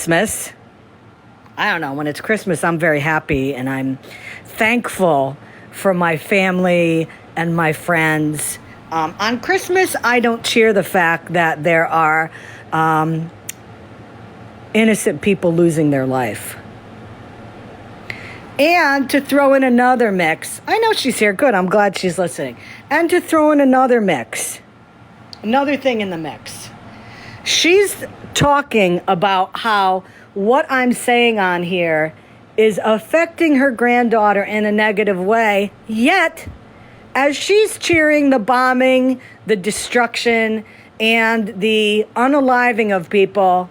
Christmas. I don't know. When it's Christmas, I'm very happy and I'm thankful for my family and my friends. On Christmas, I don't cheer the fact that there are innocent people losing their life. And to throw in another mix, I know she's here. Good. I'm glad she's listening. And to throw in another mix, another thing in the mix. She's talking about how what I'm saying on here is affecting her granddaughter in a negative way, yet as she's cheering the bombing, the destruction, and the unaliving of people,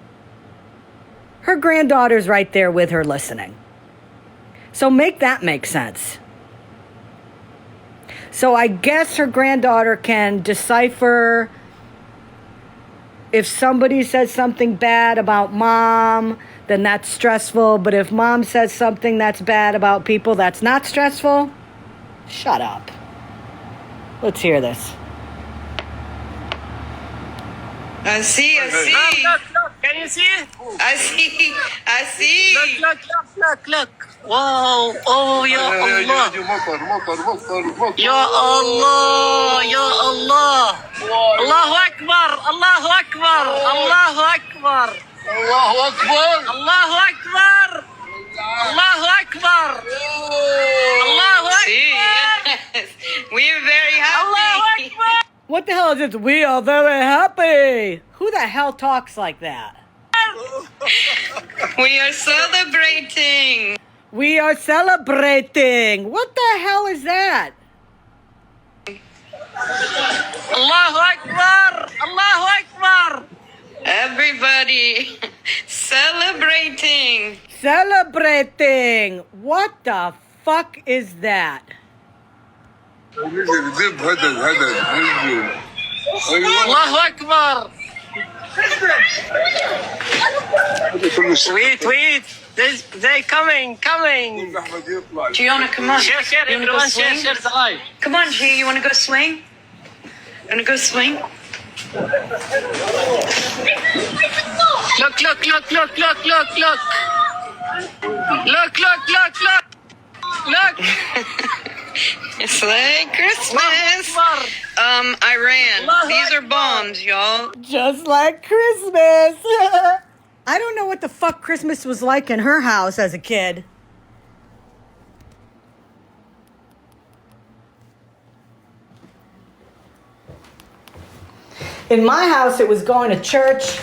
her granddaughter's right there with her listening. So make that make sense. So I guess her granddaughter can decipher if somebody says something bad about mom, then that's stressful. But if mom says something that's bad about people, that's not stressful. Shut up. Let's hear this. I see. Look. Can you see? I see. Look. Wow. Oh, Ya Allah. Ya Allah. Ya Allah. Allahu Akbar. Allahu Akbar. Allahu Akbar. Allahu Akbar. Allahu Akbar. Allahu Akbar. Allahu Akbar. See, yes. We are very Allahu happy. Akbar. What the hell is this? We are very happy. Who the hell talks like that? We are celebrating. We are celebrating. What the hell is that? Allahu Akbar. Allahu Akbar. Everybody celebrating. Celebrating. What the fuck is that? Allahu Akbar. Wait. They coming. Gianna, come on. Share, You wanna go everyone, swing? share the live. Come on, G. You want to go swing? You want to go swing? Look. Look. It's like Christmas. Iran. These are bombs, y'all. Just like Christmas. I don't know what the fuck Christmas was like in her house as a kid. In my house, it was going to church.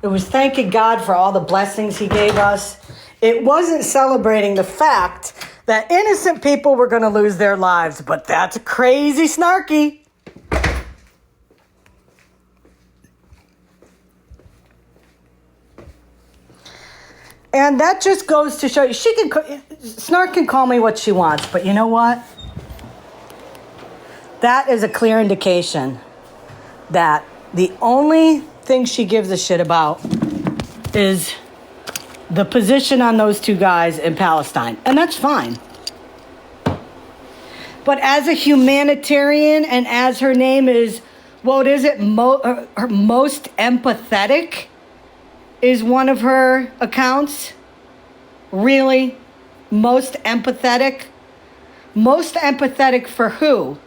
It was thanking God for all the blessings he gave us. It wasn't celebrating the fact that innocent people were going to lose their lives, but that's crazy snarky. And that just goes to show you, Snark can call me what she wants, but you know what? That is a clear indication that the only thing she gives a shit about is the position on those two guys in Palestine. And that's fine. But as a humanitarian and as her name is, what is it? Her most empathetic is one of her accounts. Really? Most empathetic? Most empathetic for who?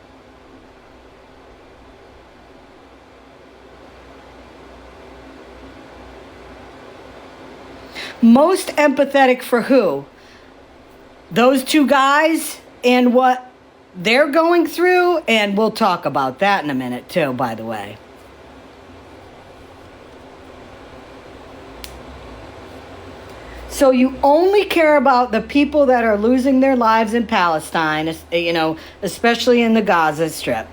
Most empathetic for who? Those two guys and what they're going through, and we'll talk about that in a minute too, by the way. So you only care about the people that are losing their lives in Palestine, especially in the Gaza Strip,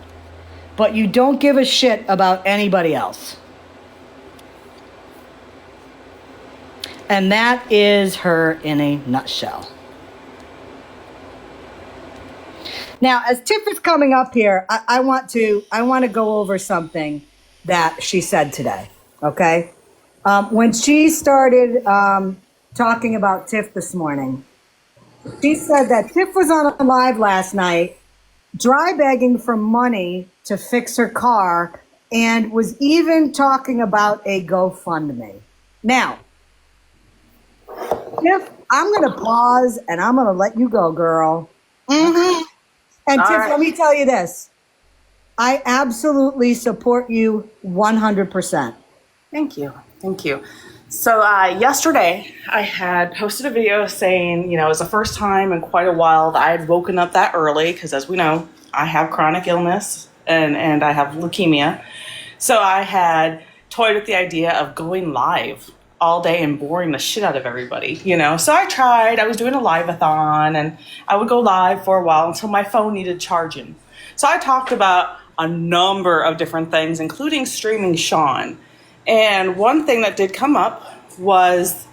but you don't give a shit about anybody else. And that is her in a nutshell. Now, as Tiff is coming up here, I want to go over something that she said today. Okay, when she started talking about Tiff this morning, she said that Tiff was on a live last night, dry begging for money to fix her car, and was even talking about a GoFundMe. Now, Tiff, I'm going to pause and I'm going to let you go, girl. Mm-hmm. And All Tiff, right. let me tell you this. I absolutely support you 100%. Thank you. Thank you. So yesterday I had posted a video saying, it was the first time in quite a while that I had woken up that early because, as we know, I have chronic illness and I have leukemia. So I had toyed with the idea of going live all day and boring the shit out of everybody, So I tried. I was doing a live-a-thon and I would go live for a while until my phone needed charging. So I talked about a number of different things, including streaming Sean. And one thing that did come up was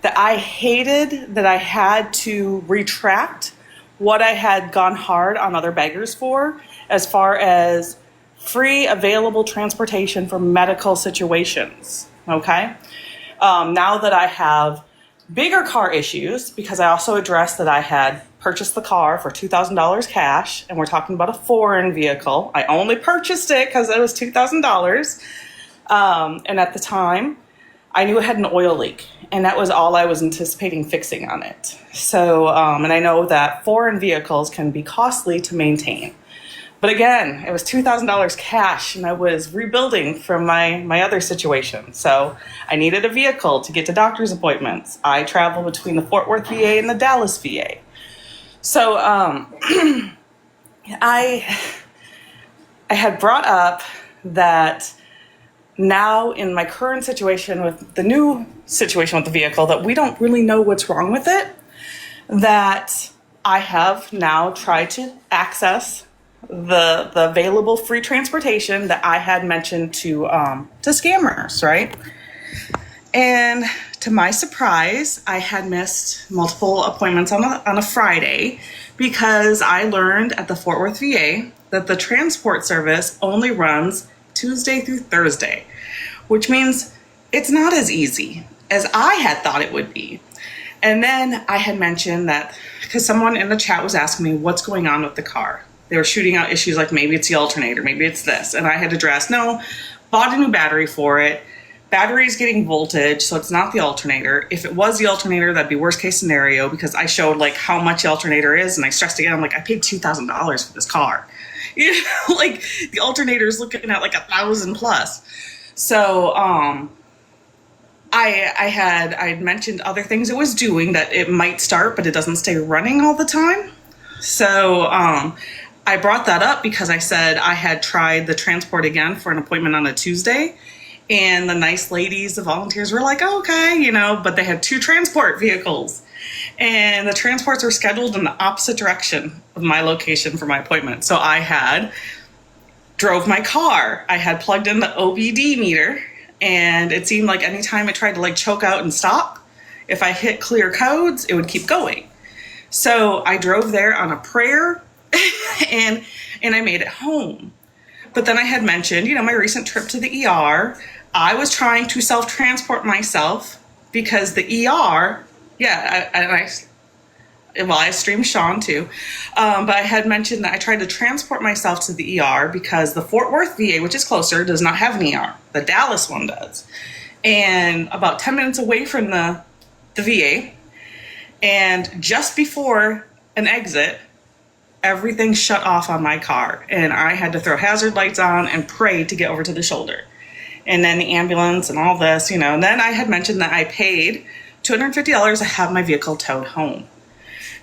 that I hated that I had to retract what I had gone hard on other beggars for, as far as free available transportation for medical situations. Okay? Now that I have bigger car issues, because I also addressed that I had purchased the car for $2,000 cash, and we're talking about a foreign vehicle. I only purchased it because it was $2,000. And at the time, I knew it had an oil leak, and that was all I was anticipating fixing on it. So, and I know that foreign vehicles can be costly to maintain. But again, it was $2,000 cash, and I was rebuilding from my other situation. So I needed a vehicle to get to doctor's appointments. I travel between the Fort Worth VA and the Dallas VA. So I had brought up that now in my current situation with the new situation with the vehicle, that we don't really know what's wrong with it, that I have now tried to access the available free transportation that I had mentioned to scammers, right? And to my surprise, I had missed multiple appointments on a Friday because I learned at the Fort Worth VA that the transport service only runs Tuesday through Thursday, which means it's not as easy as I had thought it would be. And then I had mentioned that because someone in the chat was asking me what's going on with the car. They were shooting out issues like maybe it's the alternator, maybe it's this. And I had addressed, no, bought a new battery for it. Battery is getting voltage, so it's not the alternator. If it was the alternator, that'd be worst case scenario, because I showed like how much the alternator is, and I stressed again, I'm like, I paid $2,000 for this car. Like the alternator is looking at like 1,000 plus. So I had mentioned other things it was doing, that it might start, but it doesn't stay running all the time. So I brought that up because I said I had tried the transport again for an appointment on a Tuesday. And the nice ladies, the volunteers, were like, oh, okay, but they had 2 transport vehicles. And the transports were scheduled in the opposite direction of my location for my appointment. So I had drove my car. I had plugged in the OBD meter, and it seemed like anytime it tried to like choke out and stop, if I hit clear codes, it would keep going. So I drove there on a prayer and I made it home. But then I had mentioned, my recent trip to the ER. I was trying to self-transport myself because the ER, I streamed Sean too. But I had mentioned that I tried to transport myself to the ER because the Fort Worth VA, which is closer, does not have an ER. The Dallas one does. And about 10 minutes away from the VA, and just before an exit, everything shut off on my car, and I had to throw hazard lights on and pray to get over to the shoulder. And then the ambulance and all this, and then I had mentioned that I paid $250 to have my vehicle towed home.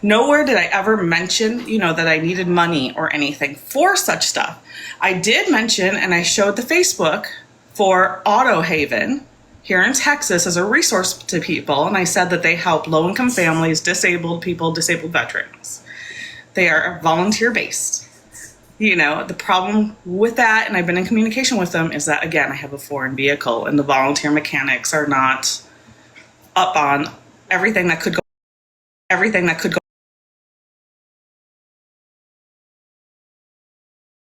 Nowhere did I ever mention, that I needed money or anything for such stuff. I did mention, and I showed the Facebook for Auto Haven here in Texas as a resource to people, and I said that they help low-income families, disabled people, disabled veterans. They are volunteer-based. The problem with that, and I've been in communication with them, is that, again, I have a foreign vehicle, and the volunteer mechanics are not up on everything that could go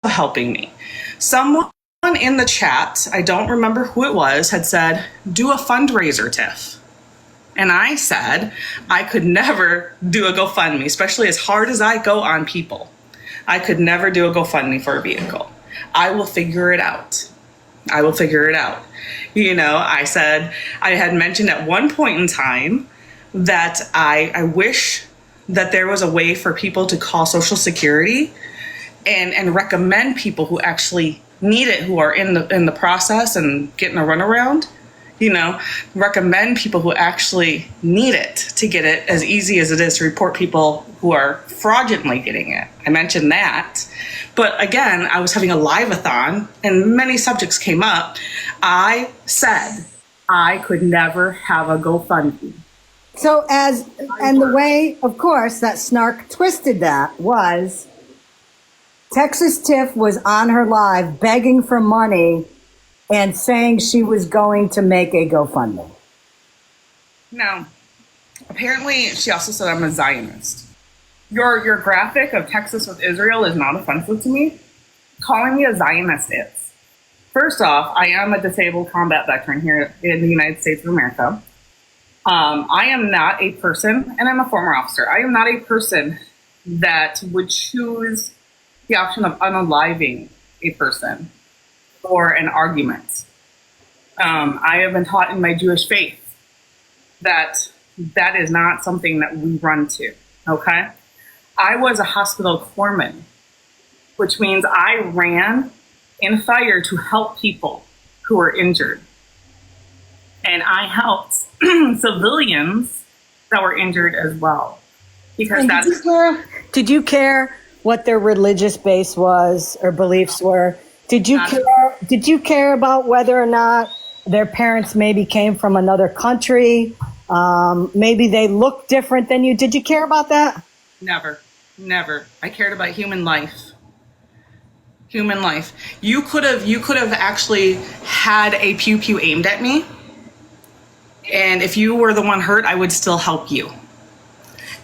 helping me. Someone in the chat, I don't remember who it was, had said, do a fundraiser, Tiff. And I said I could never do a GoFundMe, especially as hard as I go on people. I could never do a GoFundMe for a vehicle. I will figure it out. I said, I had mentioned at one point in time that I wish that there was a way for people to call Social Security and recommend people who actually need it, who are in the process and getting a runaround, recommend people who actually need it to get it, as easy as it is to report people who are fraudulently getting it. I mentioned that. But again, I was having a live-a-thon and many subjects came up. I said I could never have a GoFundMe. So and the way, of course, that Snark twisted that was Texas Tiff was on her live begging for money and saying she was going to make a GoFundMe. Now, apparently she also said I'm a Zionist. Your graphic of Texas with Israel is not offensive to me. Calling me a Zionist is. First off, I am a disabled combat veteran here in the United States of America. I am not a person, and I'm a former officer, I am not a person that would choose the option of unaliving a person for an argument. I have been taught in my Jewish faith that that is not something that we run to, okay? I was a hospital corpsman, which means I ran in fire to help people who were injured. And I helped civilians that were injured as well. Because did you care what their religious base was or beliefs were? Did you care about whether or not their parents maybe came from another country? Maybe they looked different than you. Did you care about that? Never. I cared about human life. Human life. You could have actually had a pew pew aimed at me. And if you were the one hurt, I would still help you.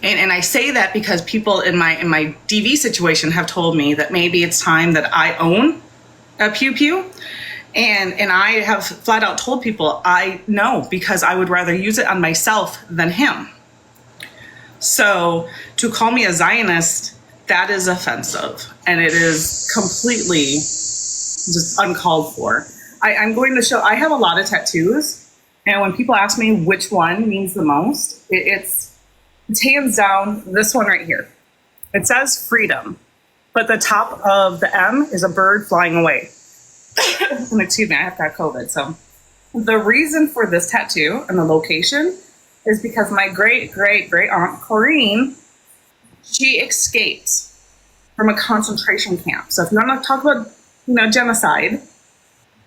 And I say that because people in my DV situation have told me that maybe it's time that I own a pew pew. And I have flat out told people I know, because I would rather use it on myself than him. So to call me a Zionist, that is offensive. And it is completely just uncalled for. I'm going to show, I have a lot of tattoos. And when people ask me which one means the most, it's hands down this one right here. It says freedom, but the top of the M is a bird flying away. And excuse me, I have got COVID. So the reason for this tattoo and the location is because my great aunt Corrine, she escaped from a concentration camp. So if you want to talk about, genocide,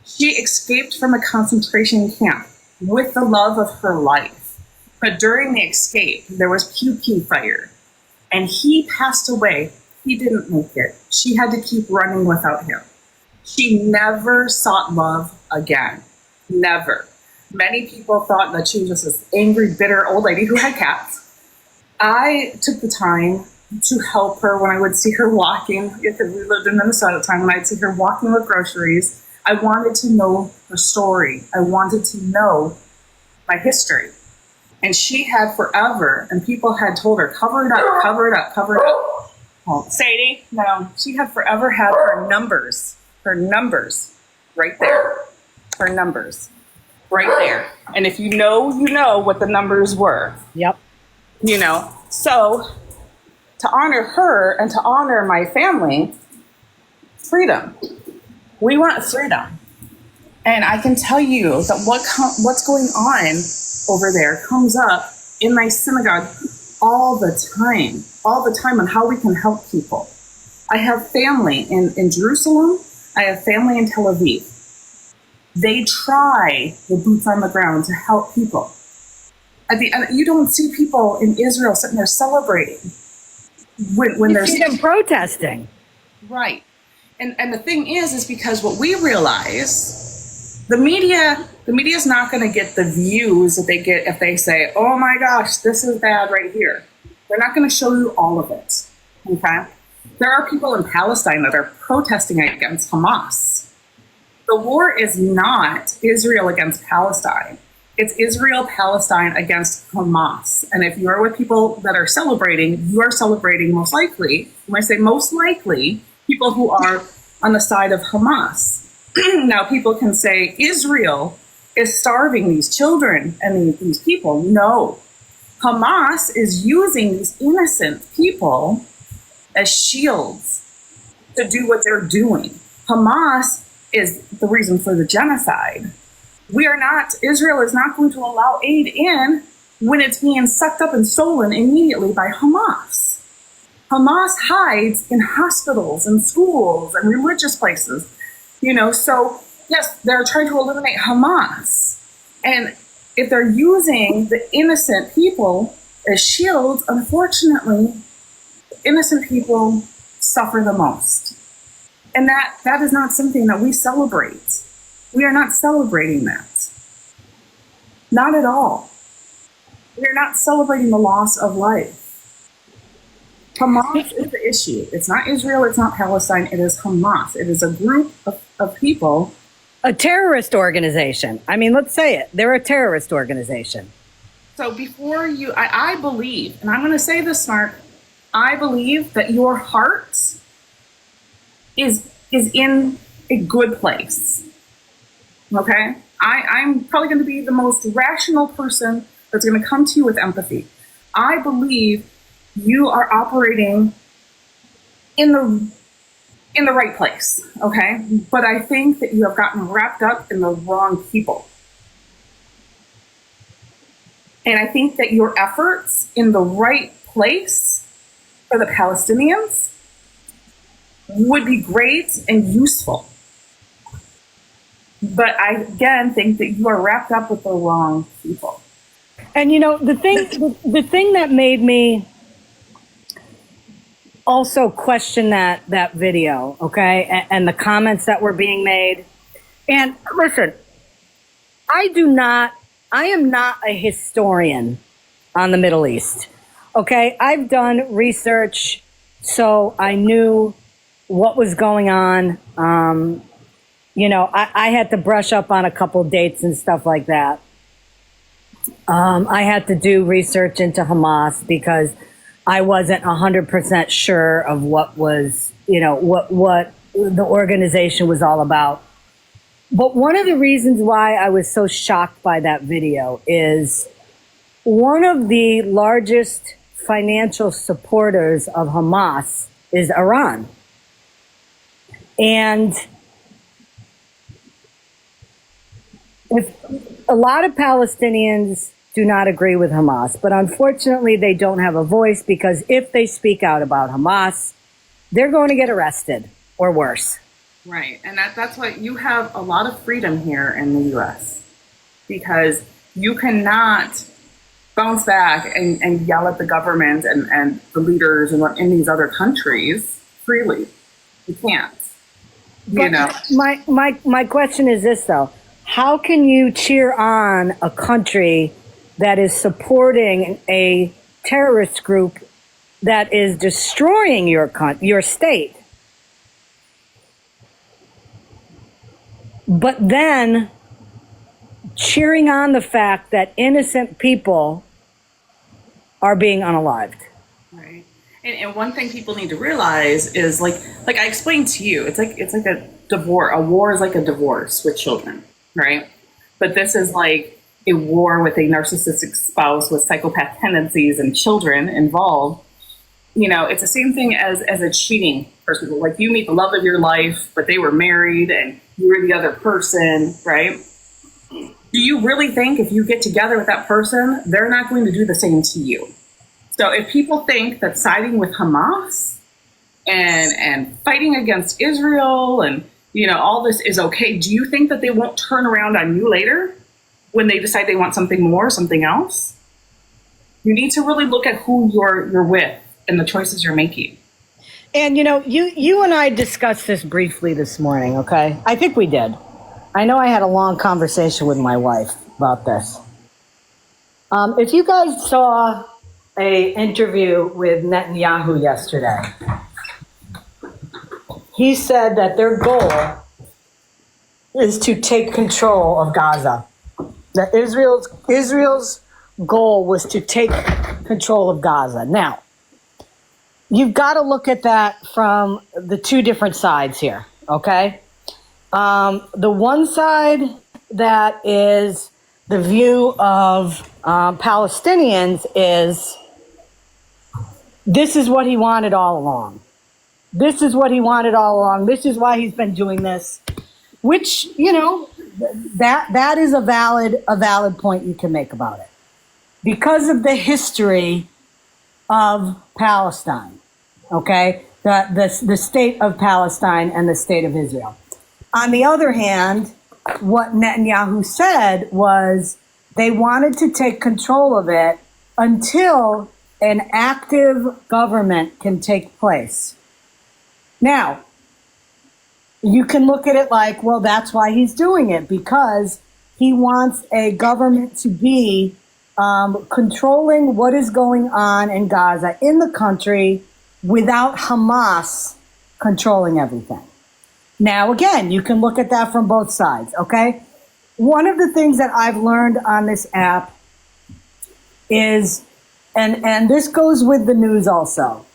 she escaped from a concentration camp with the love of her life. But during the escape, there was pew pew fire, and he passed away. He didn't make it. She had to keep running without him. She never sought love again. Never. Many people thought that she was just this angry, bitter old lady who had cats. I took the time to help her when I would see her walking, because we lived in Minnesota at the time, when I'd see her walking with groceries. I wanted to know her story. I wanted to know my history. And she had forever, and people had told her, cover it up, cover it up, cover it up. Oh, Sadie, no, she had forever had her numbers right there. Her numbers right there. And if you know what the numbers were. Yep. So to honor her and to honor my family, freedom. We want freedom. And I can tell you that what's going on over there comes up in my synagogue all the time on how we can help people. I have family in Jerusalem. I have family in Tel Aviv. They try the boots on the ground to help people. You don't see people in Israel sitting there celebrating when You they're see them protesting. Right. And the thing is because what we realize, the media is not going to get the views that they get if they say, oh my gosh, this is bad right here. They're not going to show you all of it. Okay? There are people in Palestine that are protesting against Hamas. The war is not Israel against Palestine. It's Israel-Palestine against Hamas. And if you're with people that are celebrating, you are celebrating most likely, when I say most likely, people who are on the side of Hamas. Now, people can say Israel is starving these children and these people. No. Hamas is using these innocent people as shields to do what they're doing. Hamas is the reason for the genocide. Israel is not going to allow aid in when it's being sucked up and stolen immediately by Hamas. Hamas hides in hospitals and schools and religious places, so yes, they're trying to eliminate Hamas. And if they're using the innocent people as shields, unfortunately, innocent people suffer the most. And that is not something that we celebrate. We are not celebrating that. Not at all. We are not celebrating the loss of life. Hamas is the issue. It's not Israel, it's not Palestine, it is Hamas. It is a group of people. A terrorist organization. I mean, let's say it. They're a terrorist organization. So before I believe, and I'm going to say this, Snark, I believe that your heart is in a good place. Okay? I'm probably going to be the most rational person that's going to come to you with empathy. I believe you are operating in the right place, okay? But I think that you have gotten wrapped up in the wrong people. And I think that your efforts in the right place for the Palestinians would be great and useful. But I, again, think that you are wrapped up with the wrong people. And the thing that made me also question that video, okay, and the comments that were being made. And listen, I am not a historian on the Middle East, okay? I've done research, so I knew what was going on. I had to brush up on a couple dates and stuff like that. I had to do research into Hamas because I wasn't 100% sure of what was, what the organization was all about. But one of the reasons why I was so shocked by that video is one of the largest financial supporters of Hamas is Iran. And if a lot of Palestinians do not agree with Hamas, but unfortunately they don't have a voice, because if they speak out about Hamas, they're going to get arrested or worse. Right. And that's why you have a lot of freedom here in the U.S. because you cannot bounce back and yell at the government and the leaders in these other countries freely. You can't. My question is this, though. How can you cheer on a country that is supporting a terrorist group that is destroying your state, but then cheering on the fact that innocent people are being unalived? Right. And one thing people need to realize is like I explained to you, it's like a divorce. A war is like a divorce with children, right? But this is like a war with a narcissistic spouse with psychopath tendencies and children involved. It's the same thing as a cheating person. Like you meet the love of your life, but they were married and you were the other person, right? Do you really think if you get together with that person, they're not going to do the same to you? So if people think that siding with Hamas and fighting against Israel and, all this is okay, do you think that they won't turn around on you later when they decide they want something more, something else? You need to really look at who you're with and the choices you're making. And, you and I discussed this briefly this morning, okay? I think we did. I know I had a long conversation with my wife about this. If you guys saw an interview with Netanyahu yesterday, he said that their goal is to take control of Gaza. That Israel's goal was to take control of Gaza. Now, you've got to look at that from the two different sides here, okay? The one side that is the view of Palestinians is this is what he wanted all along. This is what he wanted all along. This is why he's been doing this, which, that is a valid point you can make about it. Because of the history of Palestine, okay? The state of Palestine and the state of Israel. On the other hand, what Netanyahu said was they wanted to take control of it until an active government can take place. Now, you can look at it like, well, that's why he's doing it, because he wants a government to be controlling what is going on in Gaza, in the country, without Hamas controlling everything. Now, again, you can look at that from both sides, okay? One of the things that I've learned on this app is, and this goes with the news also,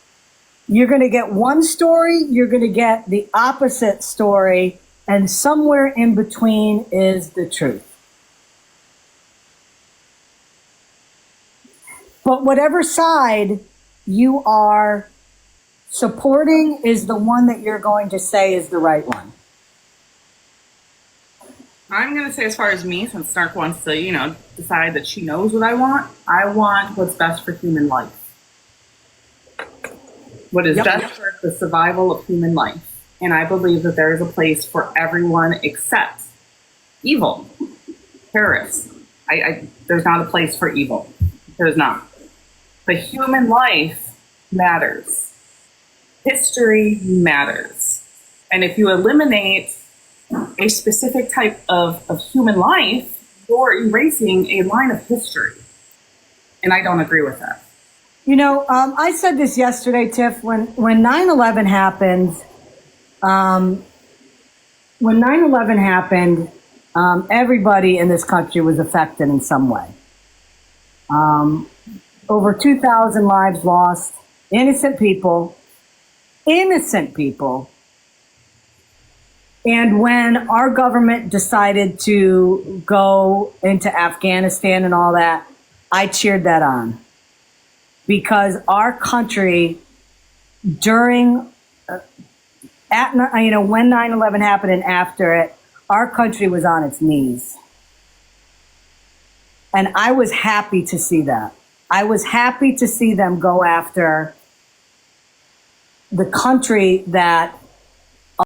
you're going to get one story, you're going to get the opposite story, and somewhere in between is the truth. But whatever side you are supporting is the one that you're going to say is the right one. I'm going to say, as far as me, since Snark wants to, decide that she knows what I want what's best for human life. What is best for the survival of human life. And I believe that there is a place for everyone except evil, terrorists. There's not a place for evil. There's not. But human life matters. History matters. And if you eliminate a specific type of human life, you're erasing a line of history. And I don't agree with that. I said this yesterday, Tiff, when 9/11 happened, everybody in this country was affected in some way. Over 2,000 lives lost, innocent people. And when our government decided to go into Afghanistan and all that, I cheered that on. Because our country, when 9/11 happened and after it, our country was on its knees. And I was happy to see that. I was happy to see them go after the country that